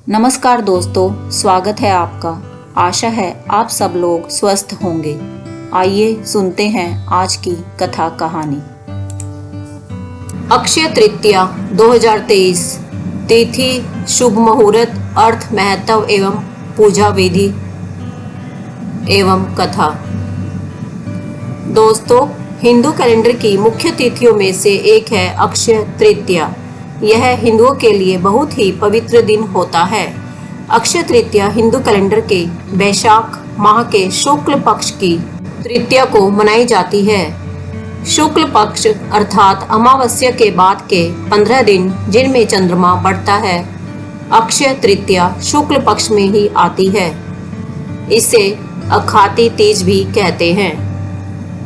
नमस्कार दोस्तों, स्वागत है आपका। आशा है आप सब लोग स्वस्थ होंगे। आइए सुनते हैं आज की कथा कहानी। अक्षय तृतीया 2023 तिथि, शुभ मुहूर्त, अर्थ, महत्व एवं पूजा विधि एवं कथा। दोस्तों, हिंदू कैलेंडर की मुख्य तिथियों में से एक है अक्षय तृतीया। यह हिंदुओं के लिए बहुत ही पवित्र दिन होता है। अक्षय तृतीया हिंदू कैलेंडर के वैशाख माह के शुक्ल पक्ष की तृतीया को मनाई जाती है। शुक्ल पक्ष अर्थात अमावस्या के बाद के 15 दिन जिनमें चंद्रमा बढ़ता है, अक्षय तृतीया शुक्ल पक्ष में ही आती है। इसे अखाती तीज भी कहते हैं।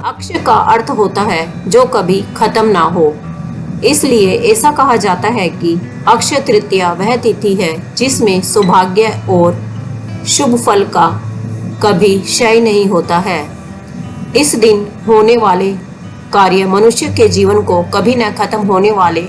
अक्षय का अर्थ होता है जो कभी खत्म ना हो, इसलिए ऐसा कहा जाता है कि अक्षय तृतीया वह तिथि है जिसमें सौभाग्य और शुभ फल का कभी क्षय नहीं होता है। इस दिन होने वाले कार्य मनुष्य के जीवन को कभी न खत्म होने वाले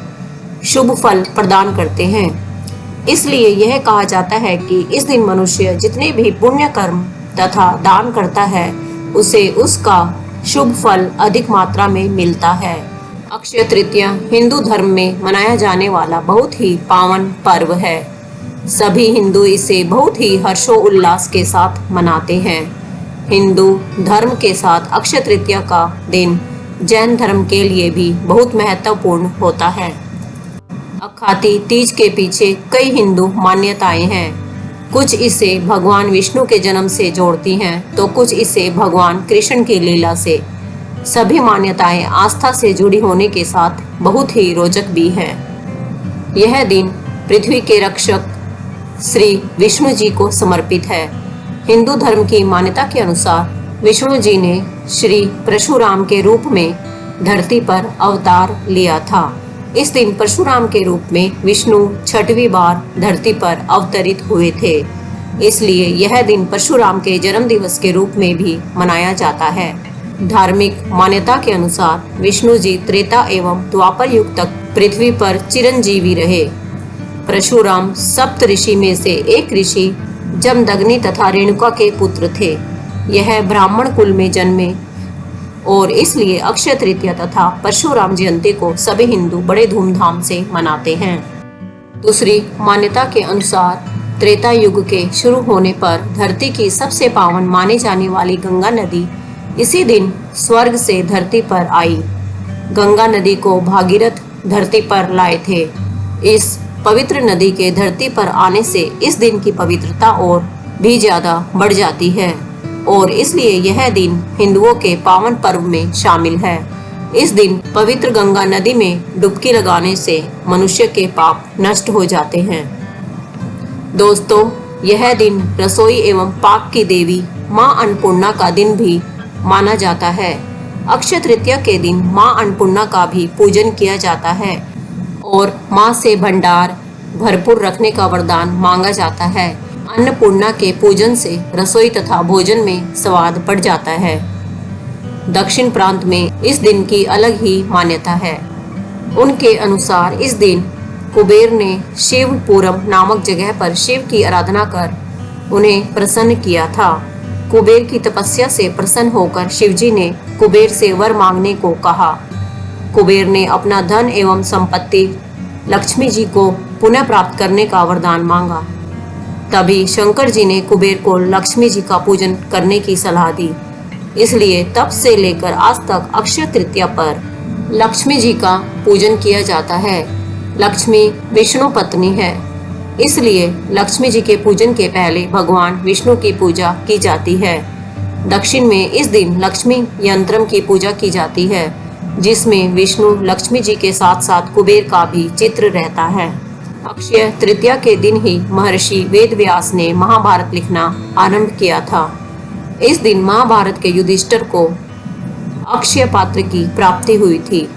शुभ फल प्रदान करते हैं। इसलिए यह कहा जाता है कि इस दिन मनुष्य जितने भी पुण्य कर्म तथा दान करता है, उसे उसका शुभ फल अधिक मात्रा में मिलता है। अक्षय तृतीया हिंदू धर्म में मनाया जाने वाला बहुत ही पावन पर्व है। सभी हिंदू इसे बहुत ही हर्षोल्लास के साथ मनाते हैं। हिंदू धर्म के साथ अक्षय तृतीया का दिन जैन धर्म के लिए भी बहुत महत्वपूर्ण होता है। अखाती तीज के पीछे कई हिंदू मान्यताएं हैं। कुछ इसे भगवान विष्णु के जन्म से जोड़ती हैं, तो कुछ इसे भगवान कृष्ण की लीला से। सभी मान्यताएं आस्था से जुड़ी होने के साथ बहुत ही रोचक भी है। यह दिन पृथ्वी के रक्षक श्री विष्णु जी को समर्पित है। हिंदू धर्म की मान्यता के अनुसार विष्णु जी ने श्री परशुराम के रूप में धरती पर अवतार लिया था। इस दिन परशुराम के रूप में विष्णु छठवीं बार धरती पर अवतरित हुए थे। इसलिए यह दिन परशुराम के जन्म दिवस के रूप में भी मनाया जाता है। धार्मिक मान्यता के अनुसार विष्णु जी त्रेता एवं द्वापर युग तक पृथ्वी पर चिरंजीवी रहे। परशुराम सप्त ऋषि में से एक ऋषि जमदग्नि तथा रेणुका के पुत्र थे। यह ब्राह्मण कुल में जन्मे और इसलिए अक्षय तृतीया तथा परशुराम जयंती को सभी हिंदू बड़े धूमधाम से मनाते हैं। दूसरी मान्यता के अनुसार त्रेता युग के शुरू होने पर धरती की सबसे पावन माने जाने वाली गंगा नदी इसी दिन स्वर्ग से धरती पर आई। गंगा नदी को भागीरथ धरती पर लाए थे। इस पवित्र नदी के धरती पर आने से इस दिन की पवित्रता और भी ज्यादा बढ़ जाती है और इसलिए यह दिन हिंदुओं के पावन पर्व में शामिल है। इस दिन पवित्र गंगा नदी में डुबकी लगाने से मनुष्य के पाप नष्ट हो जाते हैं। दोस्तों, यह दिन रसोई एवं पाक की देवी माँ अन्नपूर्णा का दिन भी माना जाता है। अक्षय तृतीया के दिन माँ अन्नपूर्णा का भी पूजन किया जाता है और माँ से भंडार भरपूर रखने का वरदान मांगा जाता है। अन्नपूर्णा के पूजन से रसोई तथा भोजन में स्वाद बढ़ जाता है। दक्षिण प्रांत में इस दिन की अलग ही मान्यता है। उनके अनुसार इस दिन कुबेर ने शिवपुरम नामक जगह पर शिव की आराधना कर उन्हें प्रसन्न किया था। कुबेर की तपस्या से प्रसन्न होकर शिवजी ने कुबेर से वर मांगने को कहा। कुबेर ने अपना धन एवं संपत्ति लक्ष्मी जी को पुनः प्राप्त करने का वरदान मांगा। तभी शंकर जी ने कुबेर को लक्ष्मी जी का पूजन करने की सलाह दी। इसलिए तब से लेकर आज तक अक्षय तृतीया पर लक्ष्मी जी का पूजन किया जाता है। लक्ष्मी विष्णु पत्नी है, इसलिए लक्ष्मी जी के पूजन के पहले भगवान विष्णु की पूजा की जाती है। दक्षिण में इस दिन लक्ष्मी यंत्रम की पूजा की जाती है, जिसमें विष्णु लक्ष्मी जी के साथ साथ कुबेर का भी चित्र रहता है। अक्षय तृतीया के दिन ही महर्षि वेदव्यास ने महाभारत लिखना आरंभ किया था। इस दिन महाभारत के युधिष्ठिर को अक्षय पात्र की प्राप्ति हुई थी।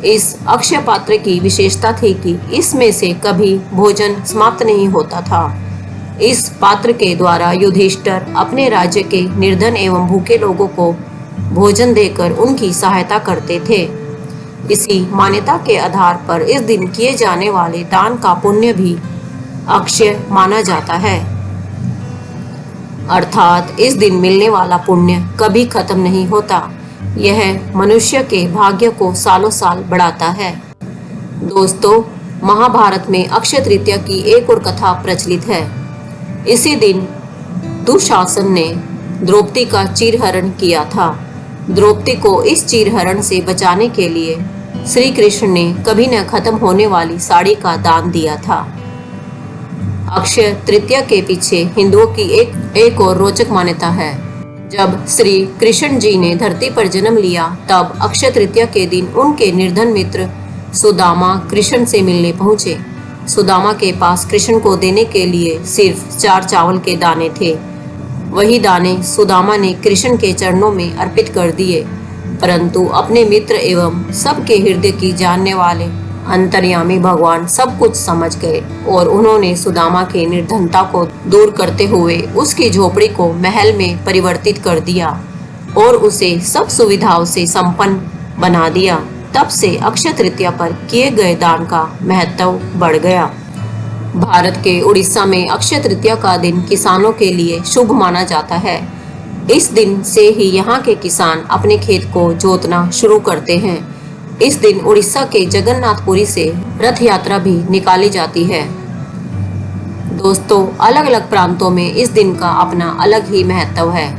इस अक्षय पात्र की विशेषता थी कि इसमें से कभी भोजन समाप्त नहीं होता था। इस पात्र के द्वारा युधिष्ठिर अपने राज्य के निर्धन एवं भूखे लोगों को भोजन देकर उनकी सहायता करते थे। इसी मान्यता के आधार पर इस दिन किए जाने वाले दान का पुण्य भी अक्षय माना जाता है, अर्थात इस दिन मिलने वाला पुण्य कभी खत्म नहीं होता। यह मनुष्य के भाग्य को सालों साल बढ़ाता है। दोस्तों, महाभारत में अक्षय तृतीया की एक और कथा प्रचलित है। इसी दिन दुशासन ने द्रौपदी का चीरहरण किया था। द्रौपदी को इस चीरहरण से बचाने के लिए श्री कृष्ण ने कभी न खत्म होने वाली साड़ी का दान दिया था। अक्षय तृतीया के पीछे हिंदुओं की एक और रोचक मान्यता है। जब श्री कृष्ण जी ने धरती पर जन्म लिया, तब अक्षय तृतीया के दिन उनके निर्धन मित्र सुदामा कृष्ण से मिलने पहुंचे। सुदामा के पास कृष्ण को देने के लिए सिर्फ 4 चावल के दाने थे। वही दाने सुदामा ने कृष्ण के चरणों में अर्पित कर दिए, परंतु अपने मित्र एवं सबके हृदय की जानने वाले अंतर्यामी भगवान सब कुछ समझ गए और उन्होंने सुदामा की निर्धनता को दूर करते हुए उसकी झोपड़ी को महल में परिवर्तित कर दिया और उसे सब सुविधाओं से संपन्न बना दिया। तब से अक्षय तृतीया पर किए गए दान का महत्व बढ़ गया। भारत के उड़ीसा में अक्षय तृतीया का दिन किसानों के लिए शुभ माना जाता है। इस दिन से ही यहाँ के किसान अपने खेत को जोतना शुरू करते हैं। इस दिन उड़ीसा के जगन्नाथपुरी से रथ यात्रा भी निकाली जाती है। दोस्तों, अलग अलग प्रांतों में इस दिन का अपना अलग ही महत्व है।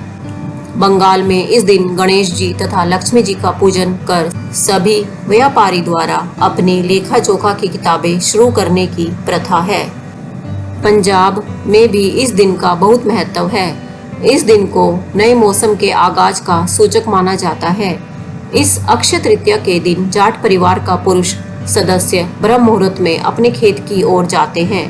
बंगाल में इस दिन गणेश जी तथा लक्ष्मी जी का पूजन कर सभी व्यापारी द्वारा अपनी लेखा जोखा की किताबें शुरू करने की प्रथा है। पंजाब में भी इस दिन का बहुत महत्व है। इस दिन को नए मौसम के आगाज का सूचक माना जाता है। इस अक्षय तृतीया के दिन जाट परिवार का पुरुष सदस्य ब्रह्म मुहूर्त में अपने खेत की ओर जाते हैं।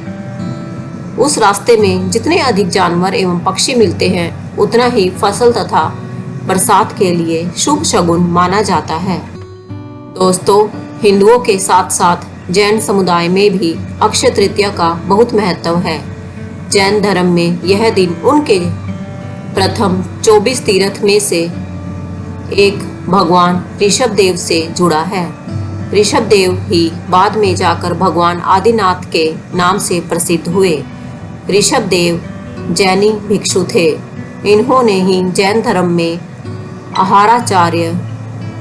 उस रास्ते में जितने अधिक जानवर एवं पक्षी मिलते हैं, उतना ही फसल तथा बरसात के लिए शुभ शगुन माना जाता है। दोस्तों, हिंदुओं के साथ साथ जैन समुदाय में भी अक्षय तृतीया का बहुत महत्व है। जैन धर्म में यह दिन उनके प्रथम 24 तीर्थ में से एक भगवान ऋषभ देव से जुड़ा है। ऋषभ देव ही बाद में जाकर भगवान आदिनाथ के नाम से प्रसिद्ध हुए। ऋषभ देव जैनी भिक्षु थे। इन्होंने ही जैन धर्म में आहाराचार्य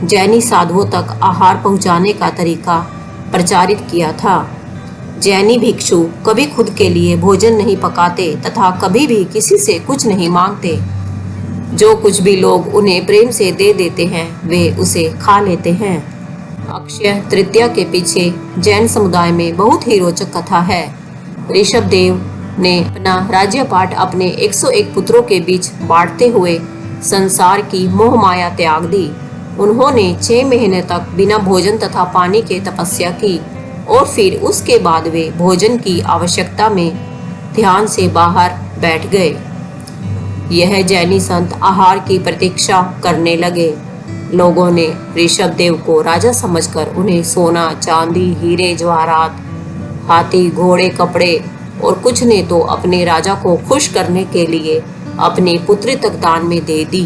जैनी साधुओं तक आहार पहुंचाने का तरीका प्रचारित किया था। जैनी भिक्षु कभी खुद के लिए भोजन नहीं पकाते तथा कभी भी किसी से कुछ नहीं मांगते। जो कुछ भी लोग उन्हें प्रेम से दे देते हैं, वे उसे खा लेते हैं। अक्षय तृतीया के पीछे जैन समुदाय में बहुत ही रोचक कथा है। ऋषभ देव ने अपना राज्यपाट अपने 101 पुत्रों के बीच बांटते हुए संसार की मोह माया त्याग दी। उन्होंने 6 महीने तक बिना भोजन तथा पानी के तपस्या की और फिर उसके बाद वे भोजन की आवश्यकता में ध्यान से बाहर बैठ गए। यह जैनी संत आहार की प्रतीक्षा करने लगे। लोगों ने ऋषभ देव को राजा समझकर उन्हें सोना, चांदी, हीरे जवाहरात, हाथी, घोड़े, कपड़े और कुछ ने तो अपने राजा को खुश करने के लिए अपनी पुत्री तक दान में दे दी।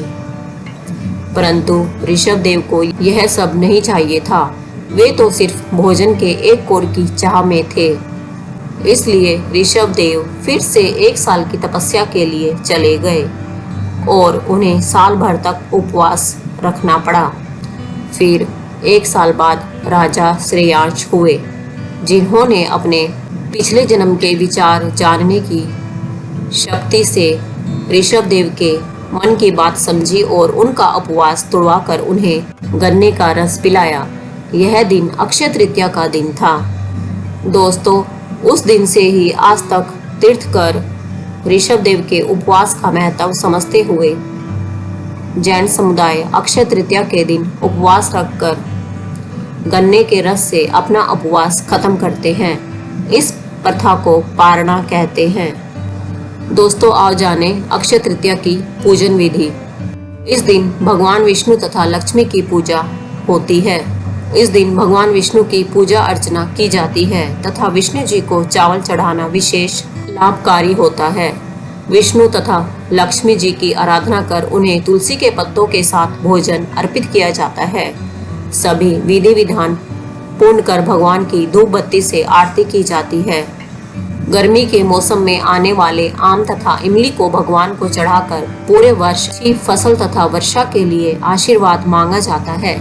परंतु ऋषभ देव को यह सब नहीं चाहिए था। वे तो सिर्फ भोजन के एक कोर की चाह में थे। इसलिए ऋषभ देव फिर से 1 साल की तपस्या के लिए चले गए और उन्हें साल भर तक उपवास रखना पड़ा। फिर 1 साल बाद राजा श्रेयांश हुए, जिन्होंने अपने पिछले जन्म के विचार जानने की शक्ति से ऋषभ देव के मन की बात समझी और उनका उपवास तोड़वाकर उन्हें गन्ने का रस पिलाया। यह दिन अक्षय तृतीया का दिन था। दोस्तों, उस दिन से ही आज तक तीर्थकर ऋषभ देव के उपवास का महत्व समझते हुए जैन समुदाय अक्षय तृतीया के दिन उपवास रखकर गन्ने के रस से अपना उपवास खत्म करते हैं। इस प्रथा को पारणा कहते हैं। दोस्तों, आओ जाने अक्षय तृतीया की पूजन विधि। इस दिन भगवान विष्णु तथा लक्ष्मी की पूजा होती है। इस दिन भगवान विष्णु की पूजा अर्चना की जाती है तथा विष्णु जी को चावल चढ़ाना विशेष लाभकारी होता है। विष्णु तथा लक्ष्मी जी की आराधना कर उन्हें तुलसी के पत्तों के साथ भोजन अर्पित किया जाता है। सभी विधि विधान पूर्ण कर भगवान की धूप बत्ती से आरती की जाती है। गर्मी के मौसम में आने वाले आम तथा इमली को भगवान को चढ़ाकर पूरे वर्ष की फसल तथा वर्षा के लिए आशीर्वाद मांगा जाता है।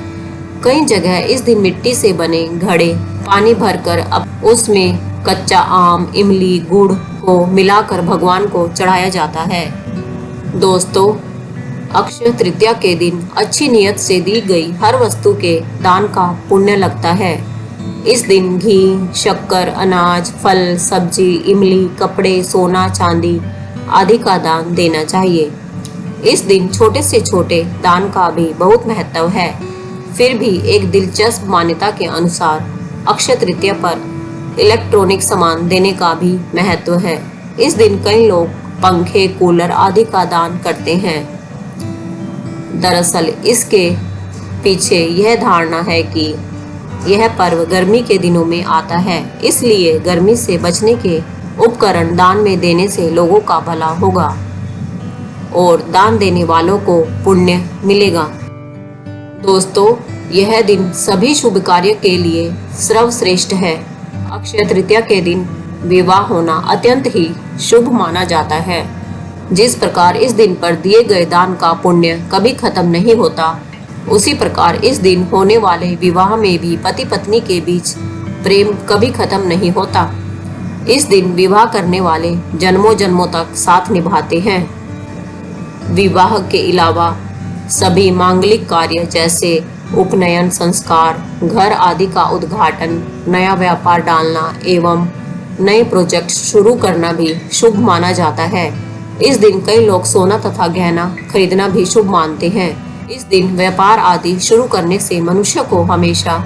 कई जगह इस दिन मिट्टी से बने घड़े पानी भरकर अब उसमें कच्चा आम, इमली, गुड़ को मिलाकर भगवान को चढ़ाया जाता है। दोस्तों, अक्षय तृतीया के दिन अच्छी नियत से दी गई हर वस्तु के दान का पुण्य लगता है। इस दिन घी, शक्कर, अनाज, फल, सब्जी, इमली, कपड़े, सोना, चांदी आदि का दान देना चाहिए। इस दिन छोटे से छोटे दान का भी बहुत महत्व है। फिर भी एक दिलचस्प मान्यता के अनुसार अक्षय तृतीया पर इलेक्ट्रॉनिक सामान देने का भी महत्व है। इस दिन कई लोग पंखे, कूलर आदि का दान करते हैं। दरअसल इसके पीछे यह धारणा है कि यह पर्व गर्मी के दिनों में आता है, इसलिए गर्मी से बचने के उपकरण दान में देने से लोगों का भला होगा और दान देने वालों को पुण्य मिलेगा। दोस्तों, यह दिन सभी शुभ कार्य के लिए सर्वश्रेष्ठ है। अक्षय तृतीया के दिन विवाह होना अत्यंत ही शुभ माना जाता है। जिस प्रकार इस दिन पर दिए गए दान का पुण्य कभी खत्म नहीं होता, उसी प्रकार इस दिन होने वाले विवाह में भी पति पत्नी के बीच प्रेम कभी खत्म नहीं होता। इस दिन विवाह करने वाले जन्मों जन्मों तक साथ निभाते हैं। विवाह के अलावा सभी मांगलिक कार्य जैसे उपनयन, संस्कार, घर आदि का उद्घाटन, नया व्यापार डालना एवं नए प्रोजेक्ट शुरू करना भी शुभ माना जाता है। इस दिन कई लोग सोना तथा गहना खरीदना भी शुभ मानते हैं। इस दिन व्यापार आदि शुरू करने से मनुष्य को हमेशा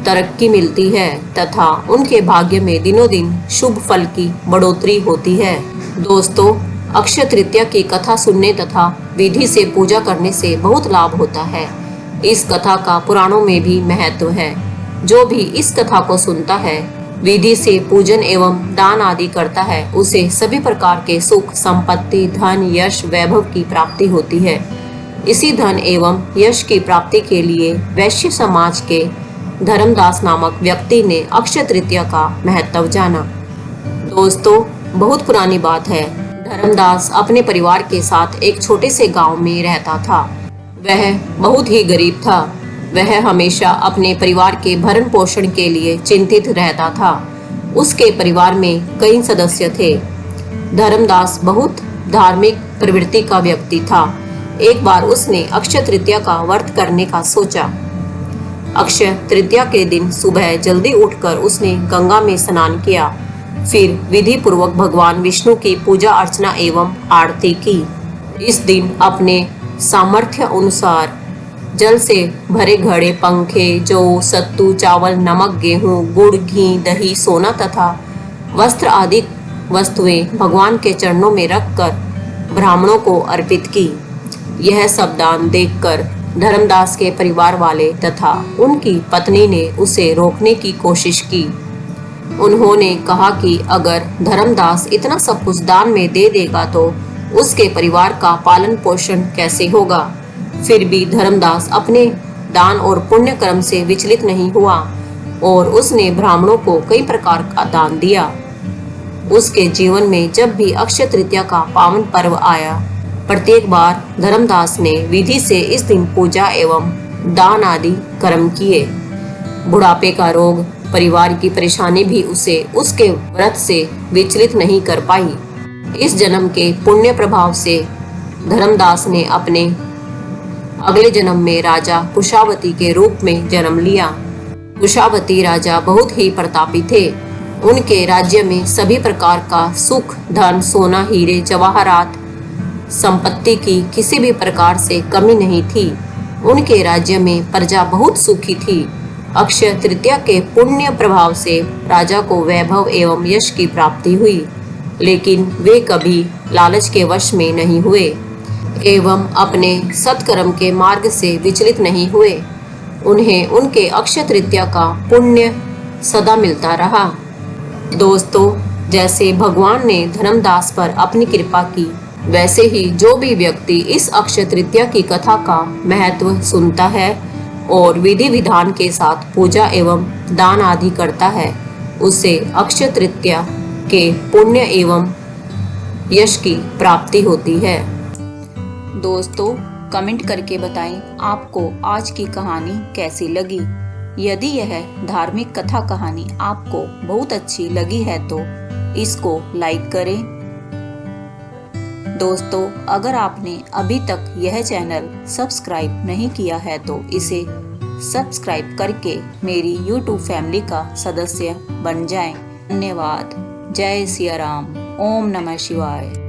तरक्की मिलती है तथा उनके भाग्य में दिनों दिन शुभ फल की बढ़ोतरी होती है। दोस्तों, अक्षय तृतीया की कथा सुनने तथा विधि से पूजा करने से बहुत लाभ होता है। इस कथा का पुराणों में भी महत्व है। जो भी इस कथा को सुनता है, विधि से पूजन एवं दान आदि करता है, उसे सभी प्रकार के सुख, संपत्ति, धन, यश, वैभव की प्राप्ति होती है। इसी धन एवं यश की प्राप्ति के लिए वैश्य समाज के धर्मदास नामक व्यक्ति ने अक्षय तृतीया का महत्व जाना। दोस्तों, बहुत पुरानी बात है। धर्मदास अपने परिवार के साथ एक छोटे से गांव में रहता था। वह बहुत ही गरीब था। वह हमेशा अपने परिवार के भरण पोषण के लिए चिंतित रहता था। उसके परिवार में कई सदस्य थे। धर्मदास बहुत धार्मिक प्रवृत्ति का व्यक्ति था। एक बार उसने अक्षय तृतीया का व्रत करने का सोचा। अक्षय तृतीया के दिन सुबह जल्दी उठकर उसने गंगा में स्नान किया। फिर विधि पूर्वक भगवान विष्णु की पूजा अर्चना एवं आरती की। इस दिन अपने सामर्थ्य अनुसार जल से भरे घड़े, पंखे, जौ, सत्तू, चावल, नमक, गेहूं, गुड़, घी, दही, सोना तथा वस्त्र आदि वस्तुएं भगवान के चरणों में रखकर ब्राह्मणों को अर्पित की। यह सब दान देखकर धर्मदास के परिवार वाले तथा उनकी पत्नी ने उसे रोकने की कोशिश की। उन्होंने कहा कि अगर धर्मदास इतना सब कुछ दान में दे देगा तो उसके परिवार का पालन पोषण कैसे होगा। फिर भी धर्मदास अपने दान और पुण्य कर्म से विचलित नहीं हुआ और उसने ब्राह्मणों को कई प्रकार का दान दिया। उसके जीवन में जब भी अक्षय तृतीया का पावन पर्व आया, प्रत्येक बार धर्मदास ने विधि से इस दिन पूजा एवं दान आदि कर्म किए। बुढ़ापे का रोग, परिवार की परेशानी भी उसे उसके व्रत से विचलित नहीं कर पाई। इस जन्म के पुण्य प्रभाव से धर्मदास ने अपने अगले जन्म में राजा कुशावती के रूप में जन्म लिया। कुशावती राजा बहुत ही प्रतापी थे। उनके राज्य में सभी प्रकार का सुख, धन, सोना, हीरे, जवाहरात, संपत्ति की किसी भी प्रकार से कमी नहीं थी। उनके राज्य में प्रजा बहुत सुखी थी। अक्षय तृतीया के पुण्य प्रभाव से राजा को वैभव एवं यश की प्राप्ति हुई, लेकिन वे कभी लालच के वश में नहीं हुए एवं अपने सत्कर्म के मार्ग से विचलित नहीं हुए। उन्हें उनके अक्षय तृतीया का पुण्य सदा मिलता रहा। दोस्तों, जैसे भगवान ने धर्मदास पर अपनी कृपा की, वैसे ही जो भी व्यक्ति इस अक्षय तृतीया की कथा का महत्व सुनता है और विधि विधान के साथ पूजा एवं दान आदि करता है, उसे अक्षय तृतीया के पुण्य एवं यश की प्राप्ति होती है। दोस्तों, कमेंट करके बताएं आपको आज की कहानी कैसी लगी। यदि यह धार्मिक कथा कहानी आपको बहुत अच्छी लगी है तो इसको लाइक करें। दोस्तों, अगर आपने अभी तक यह चैनल सब्सक्राइब नहीं किया है तो इसे सब्सक्राइब करके मेरी YouTube फैमिली का सदस्य बन जाएं। धन्यवाद। जय सिया राम। ओम नमः शिवाय।